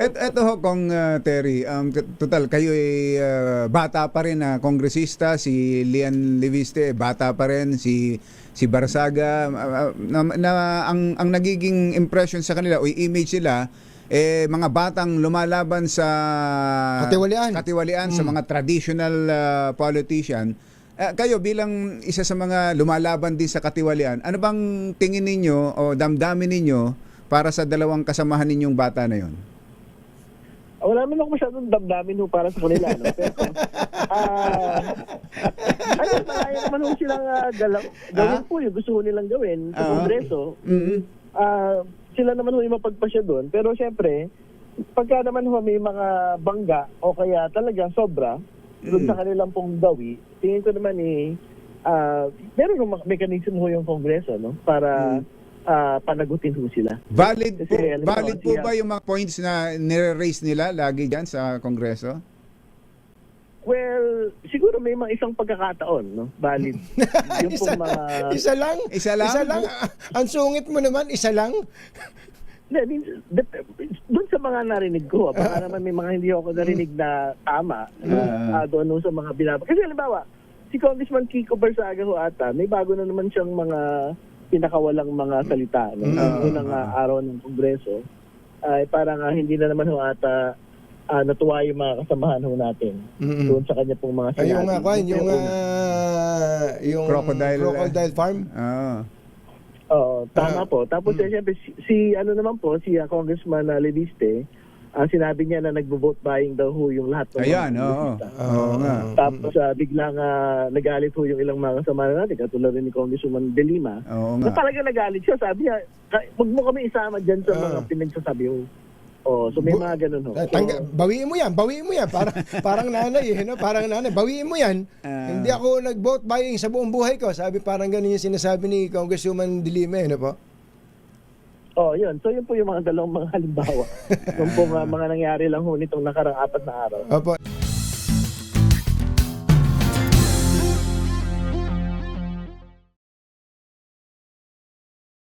Eto ho, Kong Terry, total, kayo ay bata pa rin na kongresista, si Lian Leviste, bata pa rin, si Barsaga, ang nagiging impression sa kanila o image nila, mga batang lumalaban sa katiwalian sa mga traditional politician. Kayo bilang isa sa mga lumalaban din sa katiwalian, ano bang tingin ninyo o damdamin ninyo para sa dalawang kasamahan ninyong bata na yon? Wala naman ako masyadong damdamin para sa kanila. No? Pero, malaya naman ho silang gawin po yung gusto nilang gawin sa Kongreso. Sila naman ho yung mapagpasya doon. Pero syempre, pagka naman ho may mga bangga o kaya talaga sobra doon sa kanilang pong gawi, tingin ko naman meron ng mekanismo ho yung Kongreso no? Para panagutin ho sila. Valid Kasi, po ba yung mga points na nire-raise nila lagi dyan sa Kongreso? Well, siguro may mga isang pagkakataon, no? Valid. Yung pong mga... Isa lang? Isa lang? Ang sungit mo naman, isa lang? Doon sa mga narinig ko, baka naman may mga hindi ako narinig na tama doon sa mga binaba. Kasi halimbawa, si Congressman Kiko Barsaga ho ata, may bago na naman siyang mga pinakawalang mga salita no? Unang araw ng Kongreso. Parang hindi na naman ho ata natuwa yung mga kasamahan ho natin doon sa kanya pong mga sinabi. Yung crocodile farm? Oo, tama po. Tapos siyempre si Congressman Leviste, sinabi niya na nagbo-vote buying daw ho yung lahat ng Ayan, oo nga. Tapos biglang nagalit ho yung ilang mga kasama natin, katulad rin ni Congresswoman De Lima. Oo So nga. talaga nagalit siya. Sabi niya, huwag mo kami isama dyan sa mga pinagsasabi ho. So may mga ganun ho. Bawiin mo yan. Parang nanay no? Parang nanay. Bawiin mo yan. Hindi ako nag-vote buying sa buong buhay ko. Sabi parang ganun yung sinasabi ni Congresswoman De Lima, ano po? Yun. So yun po yung mga dalawang mga halimbawa. Yung po mga nangyari lang ho nitong nakarang 4 na araw. Opo.